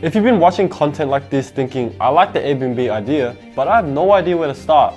If you've been watching content like this thinking, I like the Airbnb idea, but I have no idea where to start,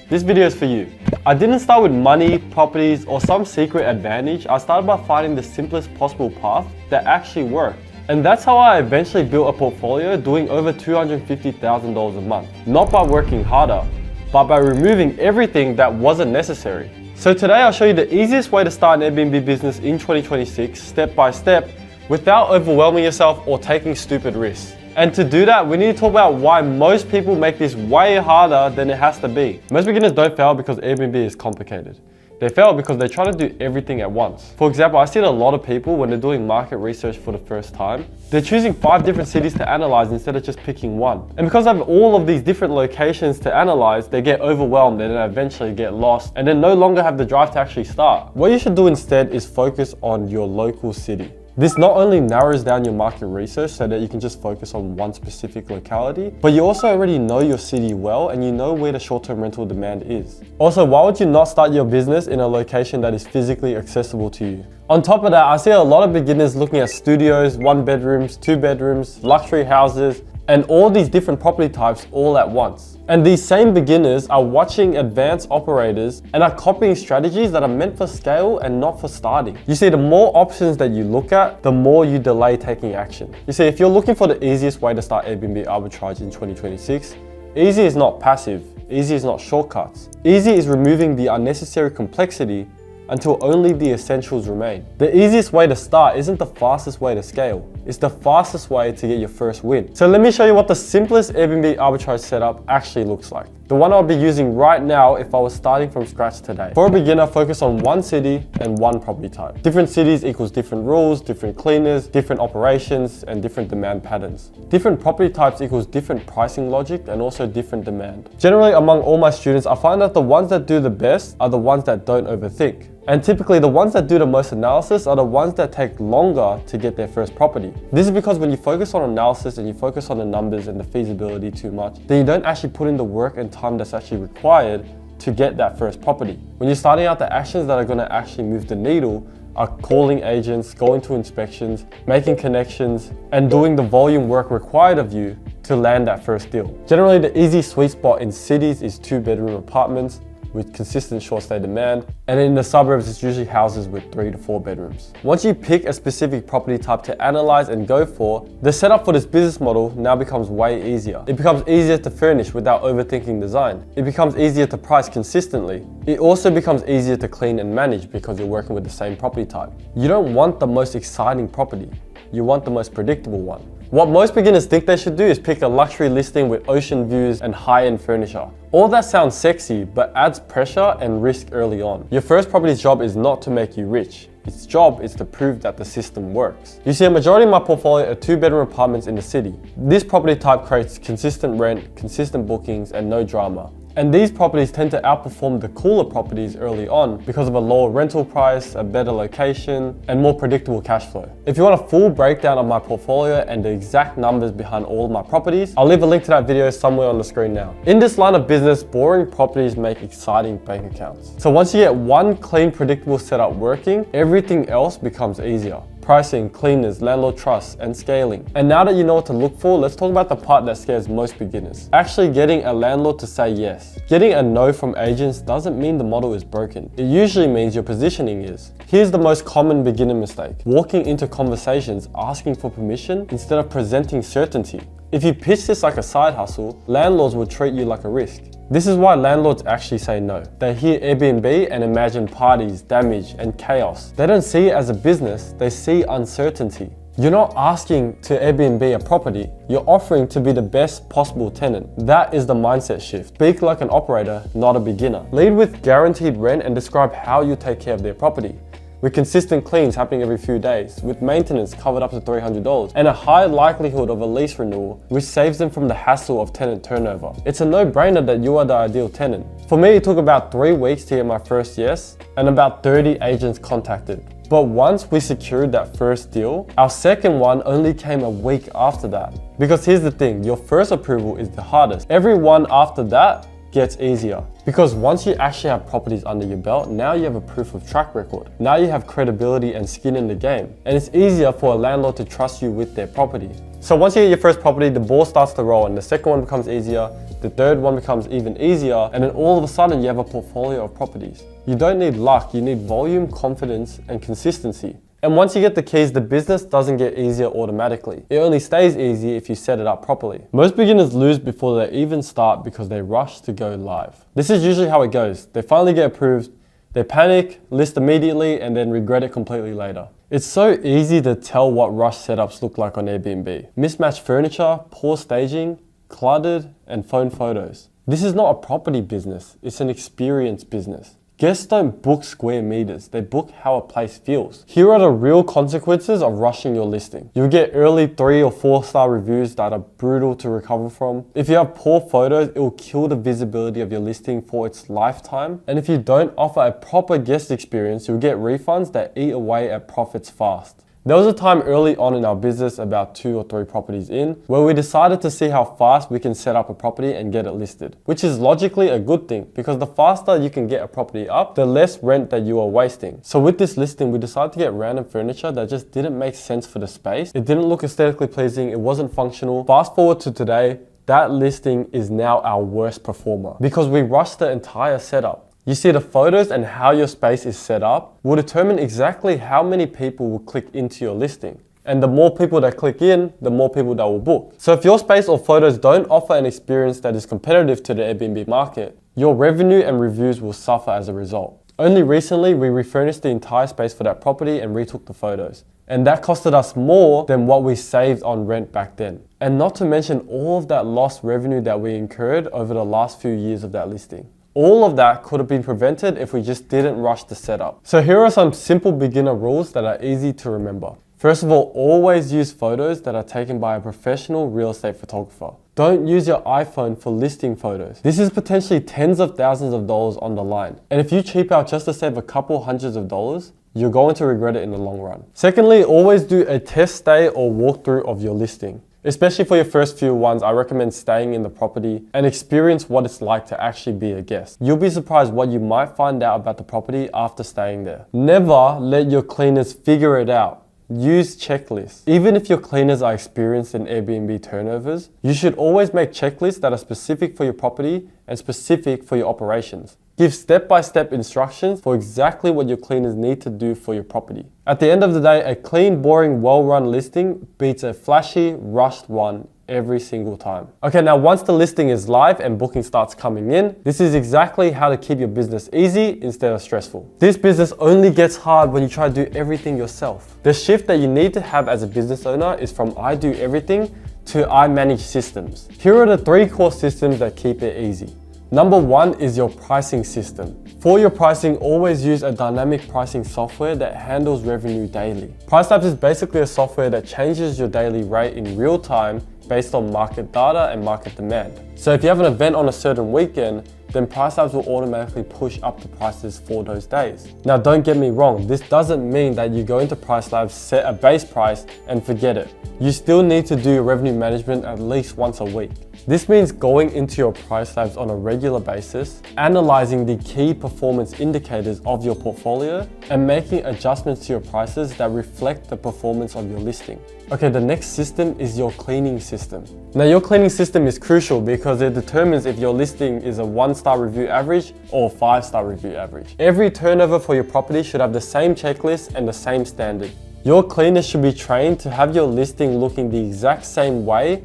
this video is for you. I didn't start with money, properties, or some secret advantage. I started by finding the simplest possible path that actually worked. And that's how I eventually built a portfolio doing over $250,000 a month. Not by working harder, but by removing everything that wasn't necessary. So today I'll show you the easiest way to start an Airbnb business in 2026, step by step, without overwhelming yourself or taking stupid risks. And to do that, we need to talk about why most people make this way harder than it has to be. Most beginners don't fail because Airbnb is complicated. They fail because they try to do everything at once. For example, I see a lot of people when they're doing market research for the first time, they're choosing 5 different cities to analyze instead of just picking one. And because of all of these different locations to analyze, they get overwhelmed and then eventually get lost and then no longer have the drive to actually start. What you should do instead is focus on your local city. This not only narrows down your market research so that you can just focus on one specific locality, but you also already know your city well and you know where the short-term rental demand is. Also, why would you not start your business in a location that is physically accessible to you? On top of that, I see a lot of beginners looking at studios, 1 bedrooms, 2 bedrooms, luxury houses, and all these different property types all at once. And these same beginners are watching advanced operators and are copying strategies that are meant for scale and not for starting. You see, the more options that you look at, the more you delay taking action. You see, if you're looking for the easiest way to start Airbnb arbitrage in 2026, easy is not passive, easy is not shortcuts. Easy is removing the unnecessary complexity until only the essentials remain. The easiest way to start isn't the fastest way to scale. It's the fastest way to get your first win. So let me show you what the simplest Airbnb arbitrage setup actually looks like. The one I'll be using right now if I was starting from scratch today. For a beginner, focus on 1 city and 1 property type. Different cities equals different rules, different cleaners, different operations, and different demand patterns. Different property types equals different pricing logic and also different demand. Generally, among all my students, I find that the ones that do the best are the ones that don't overthink. And typically the ones that do the most analysis are the ones that take longer to get their first property. This is because when you focus on analysis and you focus on the numbers and the feasibility too much, then you don't actually put in the work and time that's actually required to get that first property. When you're starting out, the actions that are going to actually move the needle are calling agents, going to inspections, making connections, and doing the volume work required of you to land that first deal. Generally, the easy sweet spot in cities is 2-bedroom apartments with consistent short stay demand, and in the suburbs it's usually houses with 3 to 4 bedrooms. Once you pick a specific property type to analyze and go for, the setup for this business model now becomes way easier. It becomes easier to furnish without overthinking design. It becomes easier to price consistently. It also becomes easier to clean and manage because you're working with the same property type. You don't want the most exciting property, you want the most predictable one. What most beginners think they should do is pick a luxury listing with ocean views and high-end furniture. All that sounds sexy, but adds pressure and risk early on. Your first property's job is not to make you rich. Its job is to prove that the system works. You see, a majority of my portfolio are 2-bedroom apartments in the city. This property type creates consistent rent, consistent bookings, and no drama. And these properties tend to outperform the cooler properties early on because of a lower rental price, a better location, and more predictable cash flow. If you want a full breakdown of my portfolio and the exact numbers behind all of my properties, I'll leave a link to that video somewhere on the screen now. In this line of business, boring properties make exciting bank accounts. So once you get one clean, predictable setup working, everything else becomes easier. Pricing, cleaners, landlord trusts, and scaling. And now that you know what to look for, let's talk about the part that scares most beginners. Actually getting a landlord to say yes. Getting a no from agents doesn't mean the model is broken. It usually means your positioning is. Here's the most common beginner mistake. Walking into conversations asking for permission instead of presenting certainty. If you pitch this like a side hustle, landlords will treat you like a risk. This is why landlords actually say no. They hear Airbnb and imagine parties, damage, and chaos. They don't see it as a business, they see uncertainty. You're not asking to Airbnb a property, you're offering to be the best possible tenant. That is the mindset shift. Speak like an operator, not a beginner. Lead with guaranteed rent and describe how you take care of their property. With consistent cleans happening every few days, with maintenance covered up to $300, and a high likelihood of a lease renewal, which saves them from the hassle of tenant turnover. It's a no-brainer that you are the ideal tenant. For me, it took about 3 weeks to get my first yes, and about 30 agents contacted. But once we secured that first deal, our second one only came a week after that. Because here's the thing, your first approval is the hardest. Every one after that gets easier. Because once you actually have properties under your belt, now you have a proof of track record. Now you have credibility and skin in the game. And it's easier for a landlord to trust you with their property. So once you get your first property, the ball starts to roll and the second one becomes easier, the third one becomes even easier, and then all of a sudden you have a portfolio of properties. You don't need luck, you need volume, confidence, and consistency. And once you get the keys, the business doesn't get easier automatically. It only stays easy if you set it up properly. Most beginners lose before they even start because they rush to go live. This is usually how it goes. They finally get approved, they panic, list immediately, and then regret it completely later. It's so easy to tell what rush setups look like on Airbnb. Mismatched furniture, poor staging, cluttered, and phone photos. This is not a property business, it's an experience business. Guests don't book square meters, they book how a place feels. Here are the real consequences of rushing your listing. You'll get early 3 or 4 star reviews that are brutal to recover from. If you have poor photos, it will kill the visibility of your listing for its lifetime. And if you don't offer a proper guest experience, you'll get refunds that eat away at profits fast. There was a time early on in our business, about 2 or 3 properties in, where we decided to see how fast we can set up a property and get it listed, which is logically a good thing because the faster you can get a property up, the less rent that you are wasting. So with this listing, we decided to get random furniture that just didn't make sense for the space. It didn't look aesthetically pleasing, it wasn't functional. Fast forward to today, that listing is now our worst performer because we rushed the entire setup. You see, the photos and how your space is set up will determine exactly how many people will click into your listing. And the more people that click in, the more people that will book. So if your space or photos don't offer an experience that is competitive to the Airbnb market, your revenue and reviews will suffer as a result. Only recently, we refurnished the entire space for that property and retook the photos. And that costed us more than what we saved on rent back then. And not to mention all of that lost revenue that we incurred over the last few years of that listing. All of that could have been prevented if we just didn't rush the setup. So here are some simple beginner rules that are easy to remember. First of all, always use photos that are taken by a professional real estate photographer. Don't use your iPhone for listing photos. This is potentially tens of thousands of dollars on the line. And if you cheap out just to save a couple hundreds of dollars, you're going to regret it in the long run. Secondly, always do a test stay or walkthrough of your listing. Especially for your first few ones, I recommend staying in the property and experience what it's like to actually be a guest. You'll be surprised what you might find out about the property after staying there. Never let your cleaners figure it out. Use checklists. Even if your cleaners are experienced in Airbnb turnovers, you should always make checklists that are specific for your property and specific for your operations. Give step-by-step instructions for exactly what your cleaners need to do for your property. At the end of the day, a clean, boring, well-run listing beats a flashy, rushed one every single time. Okay, now once the listing is live and booking starts coming in, this is exactly how to keep your business easy instead of stressful. This business only gets hard when you try to do everything yourself. The shift that you need to have as a business owner is from I do everything to I manage systems. Here are the 3 core systems that keep it easy. Number 1 is your pricing system. For your pricing, always use a dynamic pricing software that handles revenue daily. PriceLabs is basically a software that changes your daily rate in real time based on market data and market demand. So if you have an event on a certain weekend, then PriceLabs will automatically push up the prices for those days. Now don't get me wrong, this doesn't mean that you go into PriceLabs, set a base price and forget it. You still need to do your revenue management at least once a week. This means going into your PriceLabs on a regular basis, analyzing the key performance indicators of your portfolio, and making adjustments to your prices that reflect the performance of your listing. Okay, the next system is your cleaning system. Now your cleaning system is crucial because it determines if your listing is a 1-star review average or 5-star review average. Every turnover for your property should have the same checklist and the same standard. Your cleaners should be trained to have your listing looking the exact same way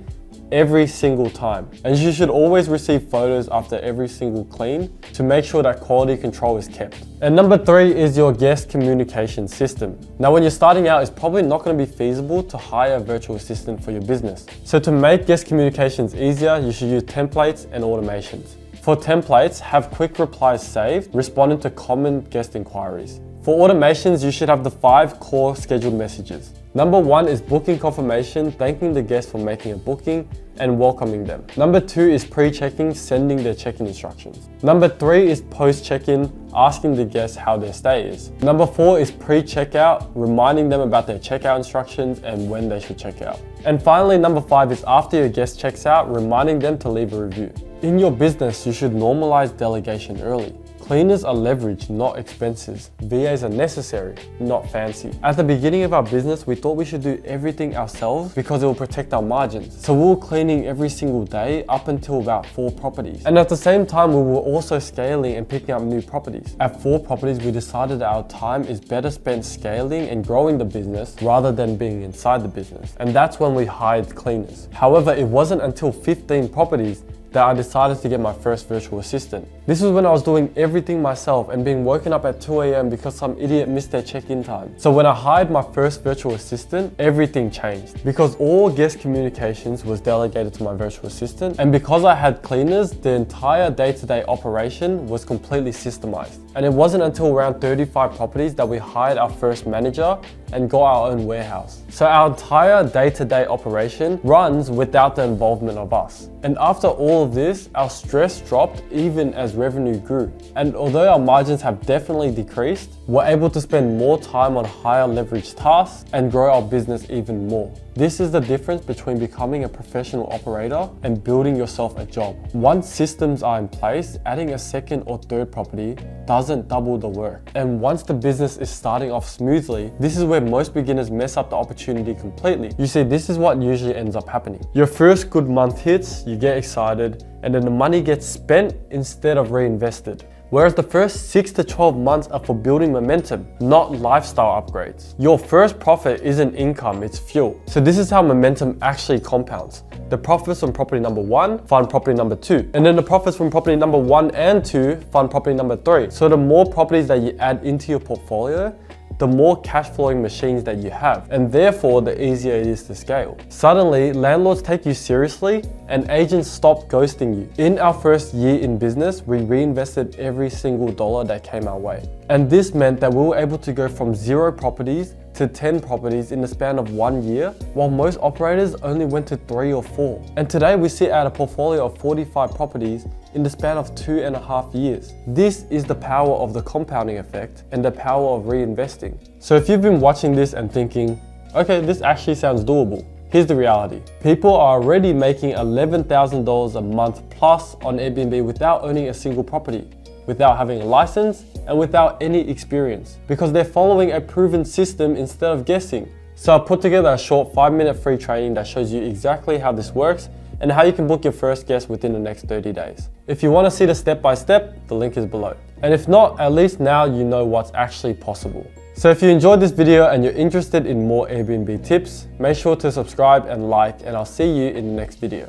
every single time. And you should always receive photos after every single clean to make sure that quality control is kept. And number 3 is your guest communication system. Now when you're starting out, it's probably not going to be feasible to hire a virtual assistant for your business. So to make guest communications easier, you should use templates and automations. For templates, have quick replies saved, responding to common guest inquiries. For automations, you should have the 5 core scheduled messages. Number 1 is booking confirmation, thanking the guest for making a booking and welcoming them. Number 2 is pre-checking, sending their check-in instructions. Number 3 is post-check-in, asking the guest how their stay is. Number 4 is pre-checkout, reminding them about their checkout instructions and when they should check out. And finally, number 5 is after your guest checks out, reminding them to leave a review. In your business, you should normalize delegation early. Cleaners are leverage, not expenses. VAs are necessary, not fancy. At the beginning of our business, we thought we should do everything ourselves because it will protect our margins. So we were cleaning every single day up until about 4 properties. And at the same time, we were also scaling and picking up new properties. At 4 properties, we decided that our time is better spent scaling and growing the business rather than being inside the business. And that's when we hired cleaners. However, it wasn't until 15 properties that I decided to get my first virtual assistant. This was when I was doing everything myself and being woken up at 2 a.m. because some idiot missed their check-in time. So when I hired my first virtual assistant, everything changed because all guest communications was delegated to my virtual assistant. And because I had cleaners, the entire day-to-day operation was completely systemized. And it wasn't until around 35 properties that we hired our first manager and got our own warehouse. So our entire day-to-day operation runs without the involvement of us. And after all of this, our stress dropped even as revenue grew. And although our margins have definitely decreased, we're able to spend more time on higher leverage tasks and grow our business even more. This is the difference between becoming a professional operator and building yourself a job. Once systems are in place, adding a second or third property doesn't double the work. And once the business is starting off smoothly, this is where most beginners mess up the opportunity completely. You see, this is what usually ends up happening. Your first good month hits, you get excited, and then the money gets spent instead of reinvested. Whereas the first 6 to 12 months are for building momentum, not lifestyle upgrades. Your first profit isn't income, it's fuel. So this is how momentum actually compounds. The profits from property number 1 fund property number 2. And then the profits from property number 1 and 2 fund property number 3. So the more properties that you add into your portfolio, the more cash flowing machines that you have, and therefore the easier it is to scale. Suddenly, landlords take you seriously and agents stop ghosting you. In our first year in business, we reinvested every single dollar that came our way. And this meant that we were able to go from 0 properties to 10 properties in the span of 1 year, while most operators only went to 3 or 4. And today we sit at a portfolio of 45 properties in the span of 2.5 years. This is the power of the compounding effect and the power of reinvesting. So if you've been watching this and thinking, okay, this actually sounds doable, here's the reality. People are already making $11,000 a month plus on Airbnb without owning a single property, without having a license, and without any experience, because they're following a proven system instead of guessing. So I put together a short 5-minute free training that shows you exactly how this works and how you can book your first guest within the next 30 days. If you want to see the step-by-step, the link is below. And if not, at least now you know what's actually possible. So if you enjoyed this video and you're interested in more Airbnb tips, make sure to subscribe and like, and I'll see you in the next video.